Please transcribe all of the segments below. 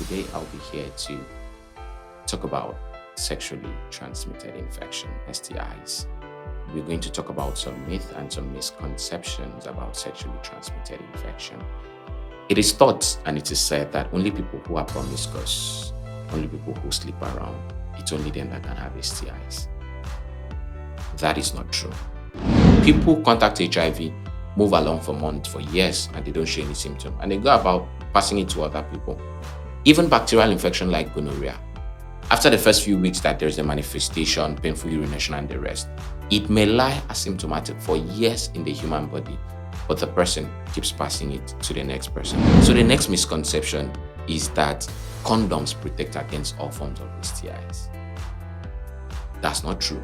today I'll be here to talk about sexually transmitted infection, STIs. We're going to talk about some myth and some misconceptions about sexually transmitted infection. It is thought and it is said that only people who are promiscuous, only people who sleep around, it's only them that can have STIs. That is not true. People contact HIV, move along for months, for years, and they don't show any symptom, and they go about passing it to other people. Even bacterial infection like gonorrhea. After the first few weeks that there's a manifestation, painful urination and the rest, it may lie asymptomatic for years in the human body, but the person keeps passing it to the next person. So the next misconception is that condoms protect against all forms of STIs. That's not true.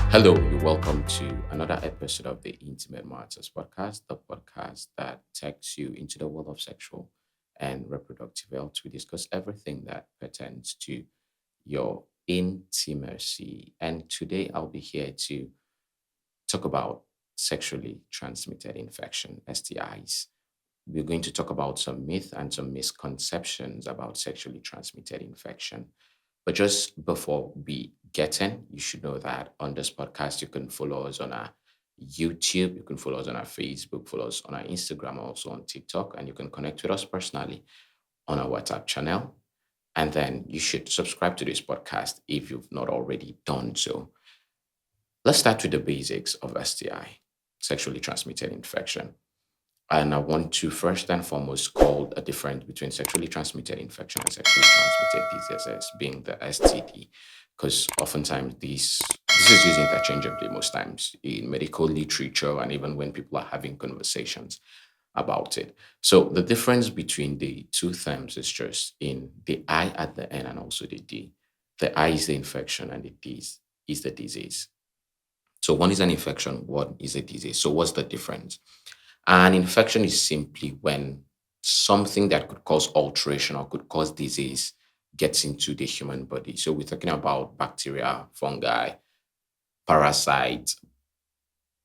Hello, you're welcome to another episode of the Intimate Matters podcast, the podcast that takes you into the world of sexual and reproductive health. We discuss everything that pertains to your intimacy. And today I'll be here to talk about sexually transmitted infection, STIs. We're going to talk about some myth and some misconceptions about sexually transmitted infection. But just before we get in, you should know that on this podcast, you can follow us on our YouTube, you can follow us on our Facebook, follow us on our Instagram, also on TikTok, and you can connect with us personally on our WhatsApp channel. And then you should subscribe to this podcast if you've not already done so. Let's start with the basics of STI, sexually transmitted infection. And I want to first and foremost call a difference between sexually transmitted infection and sexually transmitted diseases being the STD, because oftentimes this is used interchangeably most times in medical literature and even when people are having conversations about it. So the difference between the two terms is just in the I at the end and also the D. The I is the infection and the D is the disease. So one is an infection, one is a disease. So what's the difference? An infection is simply when something that could cause alteration or could cause disease gets into the human body. So we're talking about bacteria, fungi, parasites,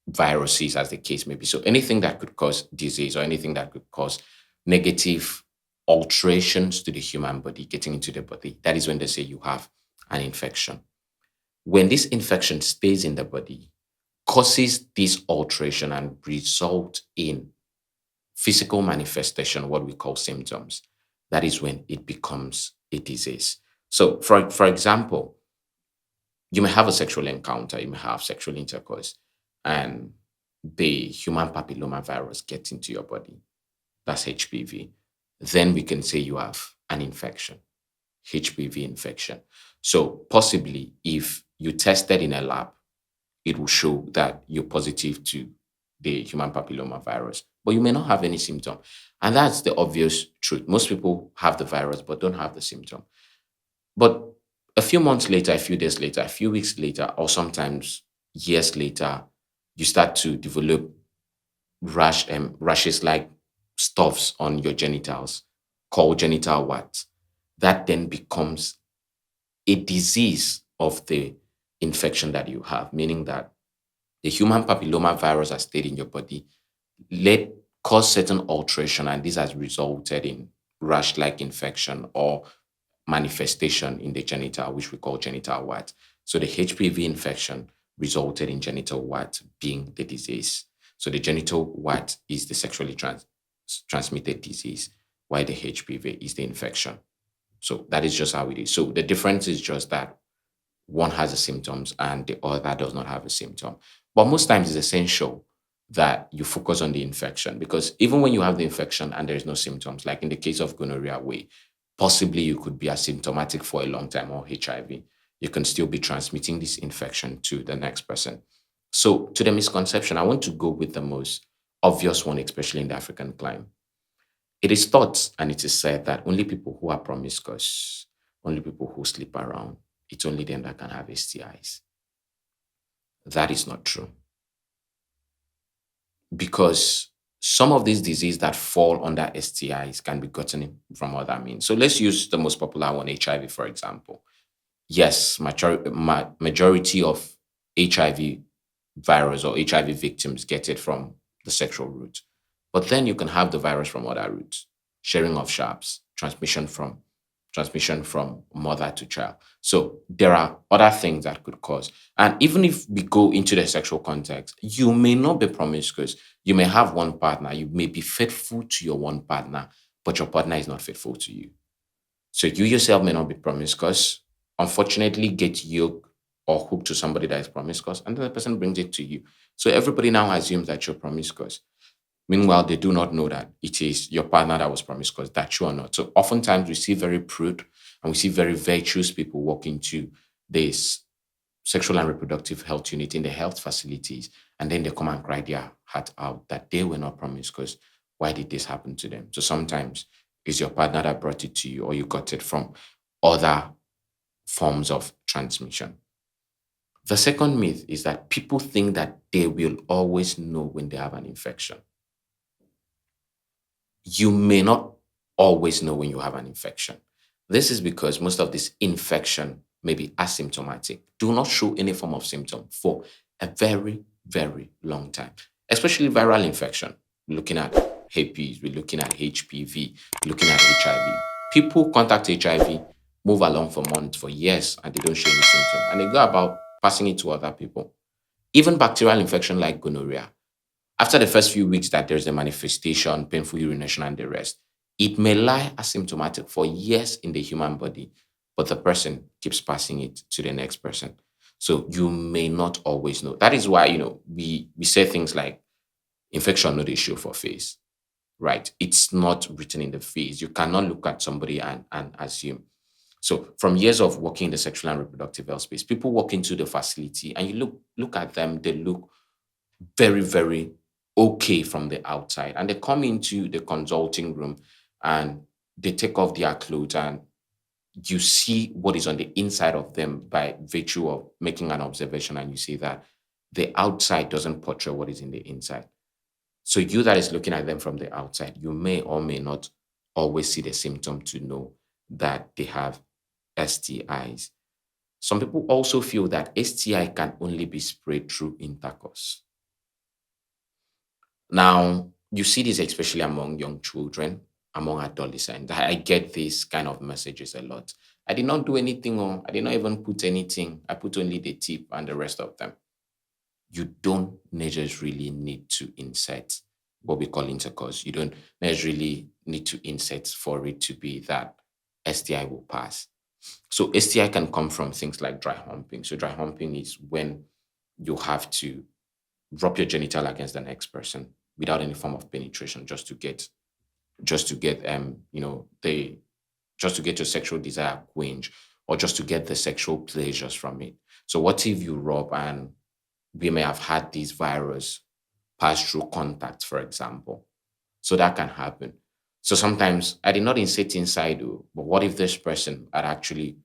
viruses, as the case may be. So anything that could cause disease or anything that could cause negative alterations to the human body getting into the body, that is when they say you have an infection. When this infection stays in the body, causes this alteration and result in physical manifestation, what we call symptoms, that is when it becomes a disease. So, for example, you may have a sexual encounter, you may have sexual intercourse, and the human papilloma virus gets into your body. That's HPV. Then we can say you have an infection, HPV infection. So, possibly, if you tested in a lab, it will show that you're positive to the human papilloma virus, but you may not have any symptom. And that's the obvious truth. Most people have the virus, but don't have the symptom. But a few months later, a few days later, a few weeks later, or sometimes years later, you start to develop rashes like stuffs on your genitals called genital warts. That then becomes a disease of the infection that you have, meaning that the human papilloma virus has stayed in your body, cause certain alteration, and this has resulted in rash-like infection or manifestation in the genital, which we call genital wart. So the HPV infection resulted in genital wart being the disease. So the genital wart is the sexually transmitted disease, while the HPV is the infection. So that is just how it is. So the difference is just that one has the symptoms and the other does not have a symptom. But most times it's essential that you focus on the infection, because even when you have the infection and there's no symptoms, like in the case of gonorrhea, where possibly you could be asymptomatic for a long time, or HIV, you can still be transmitting this infection to the next person. So to the misconception, I want to go with the most obvious one, especially in the African climate. It is thought and it is said that only people who are promiscuous, only people who sleep around, it's only them that can have STIs. That is not true. Because some of these diseases that fall under STIs can be gotten from other means. So let's use the most popular one, HIV, for example. Yes, majority of HIV virus or HIV victims get it from the sexual route. But then you can have the virus from other routes, sharing of sharps, transmission from mother to child. So there are other things that could cause. And even if we go into the sexual context, you may not be promiscuous. You may have one partner. You may be faithful to your one partner, but your partner is not faithful to you. So you yourself may not be promiscuous. Unfortunately, get yoked or hooked to somebody that is promiscuous, and then the person brings it to you. So everybody now assumes that you're promiscuous. Meanwhile, they do not know that it is your partner that was promiscuous, that you are not. So oftentimes we see very prude and we see very virtuous people walk into this sexual and reproductive health unit in the health facilities, and then they come and cry their heart out that they were not promiscuous. Why did this happen to them? So sometimes it's your partner that brought it to you, or you got it from other forms of transmission. The second myth is that people think that they will always know when they have an infection. You may not always know when you have an infection. This is because most of this infection may be asymptomatic, do not show any form of symptom for a very, very long time, especially viral infection. Looking at herpes, we're looking at HPV, looking at HIV. People contact HIV, move along for months, for years, and they don't show any symptom, and they go about passing it to other people. Even bacterial infection like gonorrhea, after the first few weeks that there's a manifestation, painful urination, and the rest, it may lie asymptomatic for years in the human body, but the person keeps passing it to the next person. So you may not always know. That is why, we say things like infection not a show for face, right? It's not written in the face. You cannot look at somebody and assume. So from years of working in the sexual and reproductive health space, people walk into the facility and you look at them, they look very, very okay from the outside. And they come into the consulting room and they take off their clothes and you see what is on the inside of them by virtue of making an observation. And you see that the outside doesn't portray what is in the inside. So you that is looking at them from the outside, you may or may not always see the symptom to know that they have STIs. Some people also feel that STI can only be spread through intercourse. Now, you see this especially among young children, among adolescents. I get these kind of messages a lot. I did not do anything, or I did not even put anything. I put only the tip and the rest of them. You don't necessarily need to insert what we call intercourse. You don't necessarily need to insert for it to be that STI will pass. So STI can come from things like dry humping. So dry humping is when you have to rub your genital against the next person without any form of penetration, just to get the just to get your sexual desire quenched, or just to get the sexual pleasures from it. So what if you rub and we may have had this virus pass through contact, for example? So that can happen. So sometimes I did not insert inside you, but what if this person had actually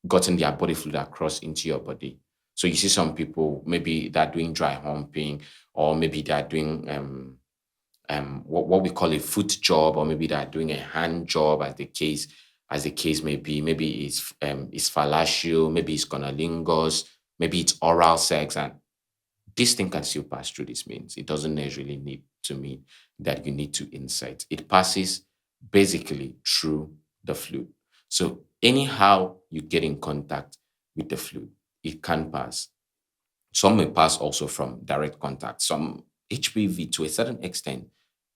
gotten their body fluid across into your body? So you see some people, maybe they're doing dry humping, or maybe they're doing what we call a foot job, or maybe they're doing a hand job, as the case may be. Maybe it's fellatio, maybe it's conolingus, maybe it's oral sex, and this thing can still pass through this means. It doesn't necessarily need to mean that you need to insert. It passes basically through the fluid. So anyhow you get in contact with the fluid, it can pass. Some may pass also from direct contact. Some HPV to a certain extent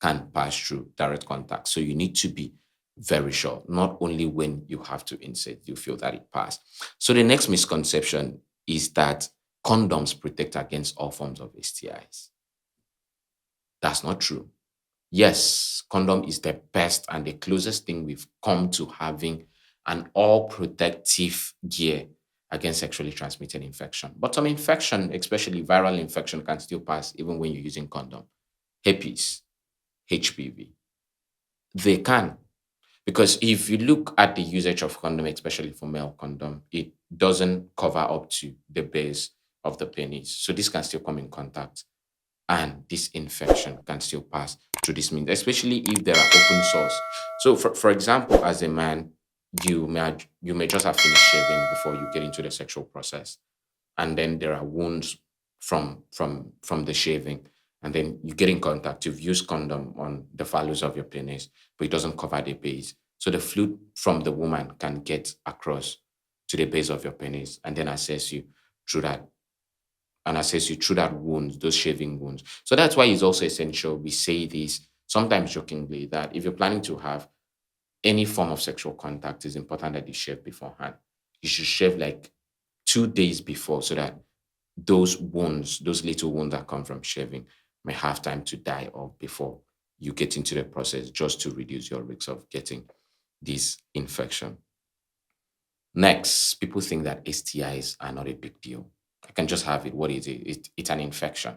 can pass through direct contact. So you need to be very sure, not only when you have to insert, you feel that it passed. So the next misconception is that condoms protect against all forms of STIs. That's not true. Yes, condom is the best and the closest thing we've come to having an all protective gear against sexually transmitted infection. But some infection, especially viral infection, can still pass even when you're using condom. Herpes, HPV, they can. Because if you look at the usage of condom, especially for male condom, it doesn't cover up to the base of the penis. So this can still come in contact, and this infection can still pass through this means, especially if there are open sores. So for example, as a man, you may just have finished shaving before you get into the sexual process. And then there are wounds from the shaving. and then you get in contact, you've used condom on the phallus of your penis, but it doesn't cover the base. So the fluid from the woman can get across to the base of your penis and then access you through that wound, those shaving wounds. So that's why it's also essential. We say this sometimes jokingly that if you're planning to have any form of sexual contact, it's important that you shave beforehand. You should shave like 2 days before so that those wounds, those little wounds that come from shaving, may have time to die off before you get into the process, just to reduce your risk of getting this infection. Next, people think that STIs are not a big deal. I can just have it. What is it? It's an infection.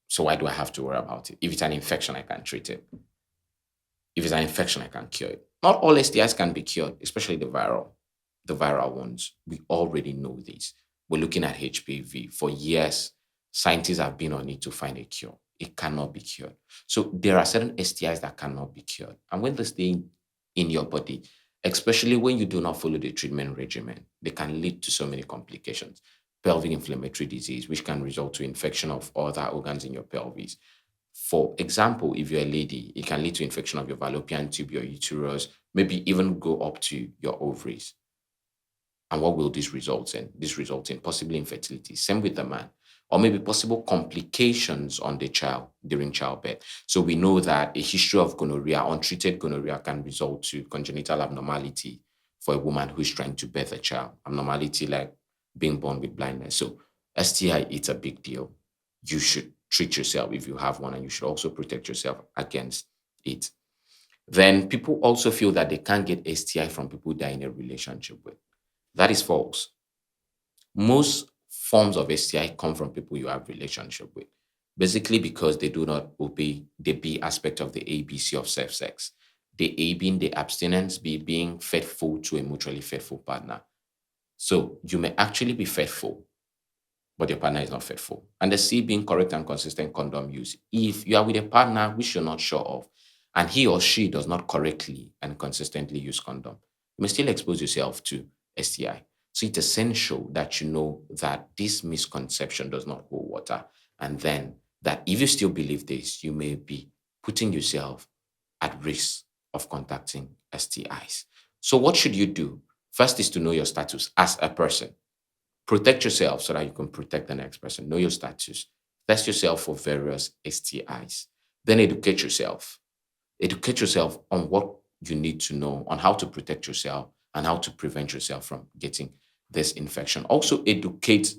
So why do I have to worry about it? If it's an infection, I can treat it. If it's an infection, I can cure it. Not all STIs can be cured, especially the viral ones. We already know this. We're looking at HPV. For years, scientists have been on it to find a cure. It cannot be cured. So there are certain STIs that cannot be cured. And when they stay in your body, especially when you do not follow the treatment regimen, they can lead to so many complications. Pelvic inflammatory disease, which can result to infection of other organs in your pelvis. For example, if you're a lady, it can lead to infection of your fallopian tube, your uterus, maybe even go up to your ovaries. And what will this result in? This results in possibly infertility. Same with the man. Or maybe possible complications on the child during childbirth. So we know that a history of gonorrhea, untreated gonorrhea, can result to congenital abnormality for a woman who is trying to birth a child. Abnormality like being born with blindness. So STI, it's a big deal. You should treat yourself if you have one, and you should also protect yourself against it. Then people also feel that they can't get STI from people they're in a relationship with. That is false. Most forms of STI come from people you have relationship with, basically because they do not obey the B aspect of the ABC of safe sex. The A being the abstinence, B being faithful to a mutually faithful partner. So you may actually be faithful, but your partner is not faithful. And the C being correct and consistent condom use. If you are with a partner which you're not sure of, and he or she does not correctly and consistently use condom, you may still expose yourself to STI. So it's essential that you know that this misconception does not hold water. And then that if you still believe this, you may be putting yourself at risk of contacting STIs. So what should you do? First is to know your status as a person. Protect yourself so that you can protect the next person. Know your status. Test yourself for various STIs. Then educate yourself. Educate yourself on what you need to know on how to protect yourself and how to prevent yourself from getting this infection. Also, educate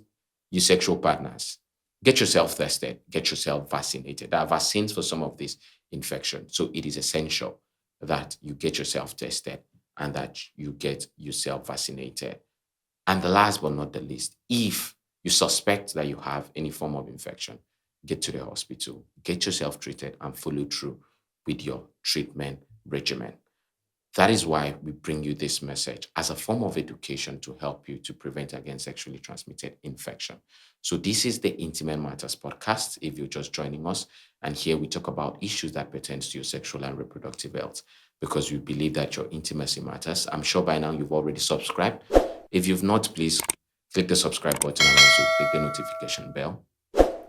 your sexual partners. Get yourself tested, get yourself vaccinated. There are vaccines for some of these infections. So it is essential that you get yourself tested and that you get yourself vaccinated. And the last but not the least, if you suspect that you have any form of infection, get to the hospital, get yourself treated, and follow through with your treatment regimen. That is why we bring you this message as a form of education to help you to prevent against sexually transmitted infection. So this is the Intimate Matters podcast, if you're just joining us. And here we talk about issues that pertains to your sexual and reproductive health because we believe that your intimacy matters. I'm sure by now you've already subscribed. If you've not, please click the subscribe button and also click the notification bell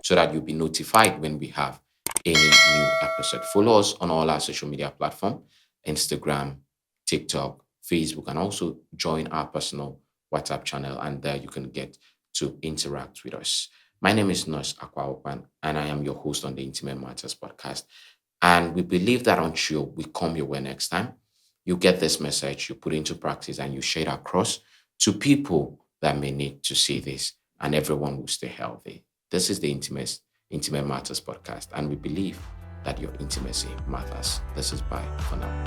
so that you'll be notified when we have any new episode. Follow us on all our social media platforms, Instagram, TikTok, Facebook, and also join our personal WhatsApp channel. And there you can get to interact with us. My name is Nurse Akwa, and I am your host on the Intimate Matters podcast. And we believe that until we come your way next time, you get this message, you put it into practice, and you share it across to people that may need to see this, and everyone will stay healthy. This is the Intimate Matters podcast, and we believe that your intimacy matters. This is bye for now.